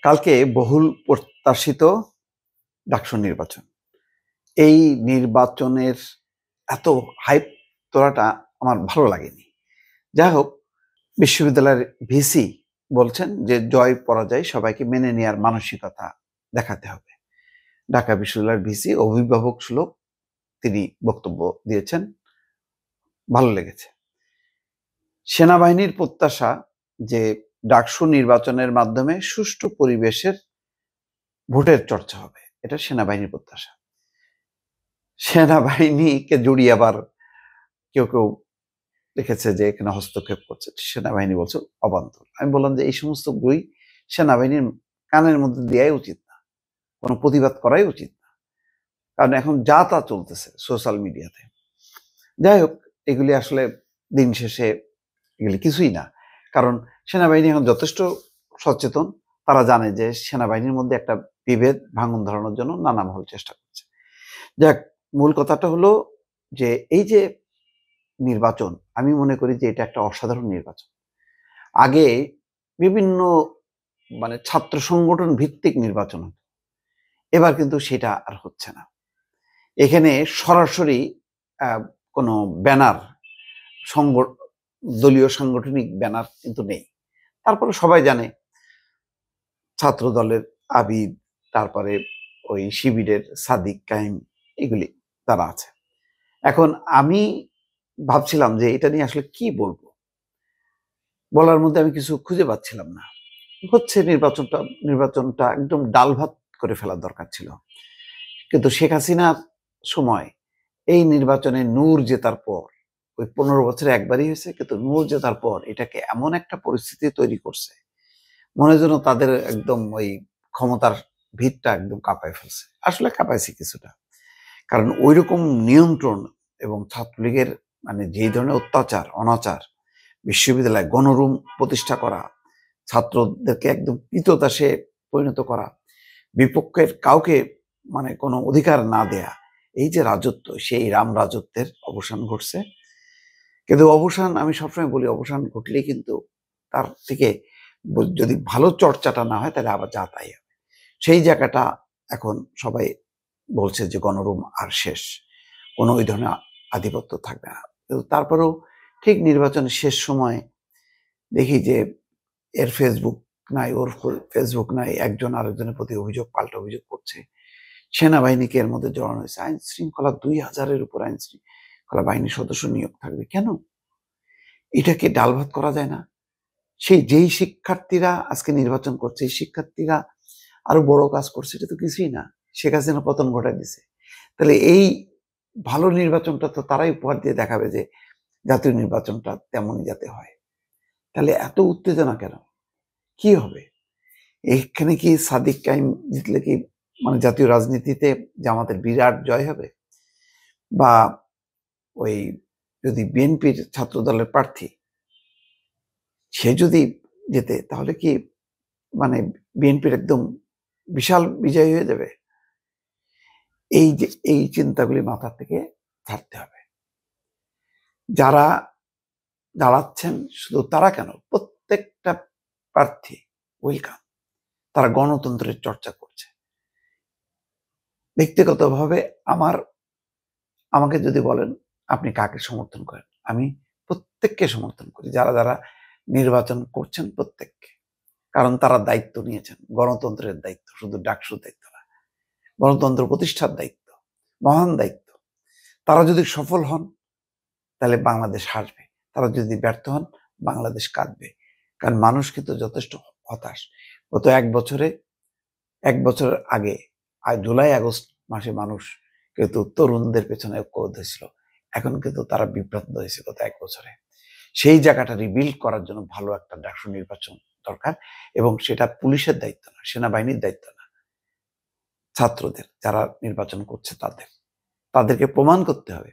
কালকে বহুল প্রত্যাশিত ডাকসু নির্বাচন। এই নির্বাচনের এত হাইপ তোলাটা আমার ভালো লাগেনি। যাই হোক, বিশ্ববিদ্যালয়ের ভিসি বলছেন যে জয় পরাজয় সবাইকে মেনে নেওয়ার মানসিকতা দেখাতে হবে। ঢাকা বিশ্ববিদ্যালয়ের ভিসি অভিভাবক সুলভ তিনি বক্তব্য দিয়েছেন, ভালো লেগেছে। সেনাবাহিনীর প্রত্যাশা যে ডাকসু নির্বাচনের মাধ্যমে সুষ্ঠু পরিবেশের ভোটের চর্চা হবে, এটা সেনাবাহিনীর প্রত্যাশা। সেনাবাহিনীকে জড়িয়ে আবার কেউ কেউ লিখেছে যে এখানে হস্তক্ষেপ করছে, সেনাবাহিনী বলছে অবান্তর। আমি বললাম যে এই সমস্ত বই সেনাবাহিনীর কানের মধ্যে দেওয়াই উচিত না, কোনো প্রতিবাদ করাই উচিত না, কারণ এখন যা তা চলতেছে সোশ্যাল মিডিয়াতে। যাই হোক, এগুলি আসলে দিন শেষে এগুলি কিছুই না, কারণ সেনাবাহিনী এখন যথেষ্ট সচেতন। তারা জানে যে সেনাবাহিনীর মধ্যে একটা বিভেদ ভাঙন ধরানোর জন্য নানা মহল চেষ্টা করছে। যাক, মূল কথাটা হলো যে এই যে নির্বাচন, আমি মনে করি যে এটা একটা অসাধারণ নির্বাচন। আগে বিভিন্ন ছাত্র সংগঠন ভিত্তিক নির্বাচন হতো, এবার কিন্তু সেটা আর হচ্ছে না। এখানে সরাসরি কোনো ব্যানার, দলীয় সাংগঠনিক ব্যানার কিন্তু নেই। তারপরে সবাই জানে ছাত্র দলের আবিদ, তারপরে ওই শিবিরের সাদিক কাইম, এগুলি তারা আছে। এখন আমি ভাবছিলাম যে এটা নিয়ে আসলে কি বলবো, বলার মধ্যে আমি কিছু খুঁজে পাচ্ছিলাম না। হচ্ছে নির্বাচনটা একদম ডাল ভাত করে ফেলার দরকার ছিল, কিন্তু শেখ হাসিনার সময় এই নির্বাচনে নূর জেতার পর, ওই 15 বছরে একবারই হয়েছে, কিন্তু নূর জেতার পর এটাকে এমন একটা পরিস্থিতি তৈরি করছে, মনে যেন তাদের একদম ওই ক্ষমতার ভিতটা একদম কাঁপায় ফেলছে। আসলে কাঁপাইছে কিছুটা, কারণ ওই রকম নিয়ন্ত্রণ এবং ছাত্রলীগের যেই ধরনের অত্যাচার অনাচার, বিশ্ববিদ্যালয়ে গণরুম প্রতিষ্ঠা করা, ছাত্রদেরকে একদম কৃতদাসে পরিণত করা, বিপক্ষের কাউকে কোনো অধিকার না দেয়া, এই যে রাজত্ব, সেই রাম রাজত্বের অবসান ঘটছে। কিন্তু অবসান, আমি সবসময় বলি, অবসান ঘটলেই কিন্তু তার থেকে যদি ভালো চর্চাটা না হয় তাহলে আবার যা তাই হবে। সেই জায়গাটা এখন সবাই বলছে যে গণরুম আর শেষ, কোনো ওই ধরনের আধিপত্য থাকবে না। কিন্তু তারপরেও ঠিক নির্বাচনের শেষ সময় দেখি যে এর ফেসবুক নাই, ওর ফেসবুক নাই, একজন আরেকজনের প্রতি অভিযোগ পাল্টা অভিযোগ করছে। সেনাবাহিনীকে এর মধ্যে জড়ানো হয়েছে। আইন শৃঙ্খলা 2000-এর উপর আইন শৃঙ্খলা বাহিনীর সদস্য নিয়োগ থাকবে কেন? এটাকে ডাল ভাত করা যায় না? যেই শিক্ষার্থীরা আজকে নির্বাচন করছে, এই শিক্ষার্থীরা আরো বড় কাজ করছে, এটা তো কিছুই না। শেখ হাসিনা পতন ঘটায় দিছে। তাহলে এই ভালো নির্বাচনটা তো তারাই উপহার দিয়ে দেখাবে যে জাতীয় নির্বাচনটা তেমনই যাতে হয়। তাহলে এত উত্তেজনা কেন? কি হবে এখানে? কি সাদিক কাইম জিতলে কি জাতীয় রাজনীতিতে জামাতের বিরাট জয় হবে? বা ওই যদি বিএনপির ছাত্র দলের প্রার্থী সে যদি যেতে, তাহলে কি বিএনপির একদম বিশাল বিজয় হয়ে যাবে? এই চিন্তাগুলি মাথা থেকে ছাড়তে হবে। যারা দাঁড়াচ্ছেন, শুধু তারা কেন, প্রত্যেকটা প্রার্থী ওয়েলকাম। তারা গণতন্ত্রের চর্চা করছে। ব্যক্তিগতভাবে আমাকে যদি বলেন আপনি কাকে সমর্থন করেন, আমি প্রত্যেককে সমর্থন করি, যারা যারা নির্বাচন করছেন প্রত্যেককে। কারণ তারা দায়িত্ব নিয়েছেন, গণতন্ত্রের দায়িত্ব, শুধু ডাকসুর দায়িত্ব না, গণতন্ত্র প্রতিষ্ঠার দায়িত্ব, মহান দায়িত্ব। তারা যদি সফল হন তাহলে বাংলাদেশ হাসবে, তারা যদি ব্যর্থ হন বাংলাদেশ কাঁদবে। কারণ মানুষ কিন্তু যথেষ্ট হতাশ। গত এক বছর আগে জুলাই আগস্ট মাসে মানুষ কিন্তু তরুণদের পেছনে ঐক্যবদ্ধ ছিল, এখন কিন্তু তারা বিভ্রান্ত হয়েছে গত এক বছরে। সেই জায়গাটা রিবিল্ড করার জন্য ভালো একটা ডাকসু নির্বাচন দরকার, এবং সেটা পুলিশের দায়িত্ব না, সেনাবাহিনীর দায়িত্ব না, ছাত্রদের, যারা নির্বাচন করছে তাদেরকে প্রমাণ করতে হবে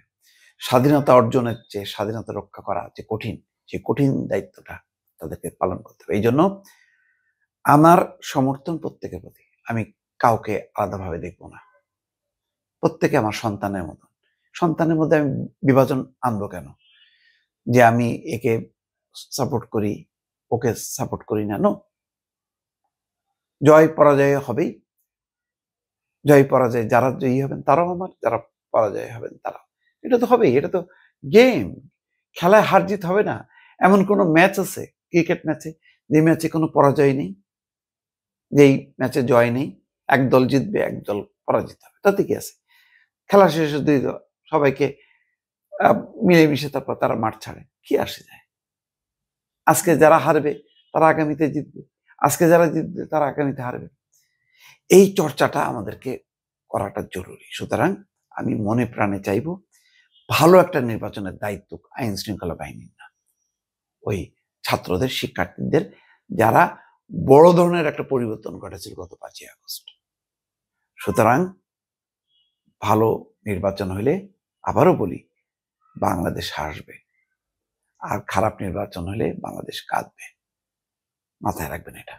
স্বাধীনতা অর্জনের চেয়ে স্বাধীনতা রক্ষা করা যে কঠিন, সেই কঠিন দায়িত্বটা তাদেরকে পালন করতে হবে। এই জন্য আমার সমর্থন প্রত্যেকের প্রতি, আমি কাউকে আলাদাভাবে দেখবো না। প্রত্যেকে আমার সন্তানের মতো। সন্তানের মধ্যে আমি বিভাজন আনবো কেন, যে আমি একে সাপোর্ট করি ওকে সাপোর্ট করি না? নো, জয় পরাজয় হবেই। জয় পরাজয়, যারা জয়ী হবেন তারাও আমার, যারা পরাজয় হবেন তারাও। এটা তো হবেই, এটা তো গেম। খেলায় হার জিত হবে না। এমন কোনো ম্যাচ আছে ক্রিকেট ম্যাচে যে ম্যাচে কোনো পরাজয় নেই, যেই ম্যাচে জয় নেই? এক দল জিতবে, এক দল পরাজিত হবে, তাতে কি আছে? খেলা শেষে দুই দল সবাইকে মিলেমিশে তারপর তারা মাঠ ছাড়ে, কি আসে যায়? আজকে যারা হারবে তারা আগামীতে জিতবে, আজকে যারা জিতবে তারা আগামীতে হারবে। এই চর্চাটা আমাদেরকে করাটা জরুরি। সুতরাং আমি মনে প্রাণে চাইব ভালো একটা নির্বাচনের দায়িত্ব আইন শৃঙ্খলা বাহিনীর না, ওই ছাত্রদের, শিক্ষার্থীদের, যারা বড় ধরনের একটা পরিবর্তন ঘটেছিল গত 5ই আগস্ট। সুতরাং ভালো নির্বাচন হলে, আবারও বলি, বাংলাদেশ হাসবে, আর খারাপ নির্বাচন হলে বাংলাদেশ কাঁদবে। মাথায় রাখবেন এটা।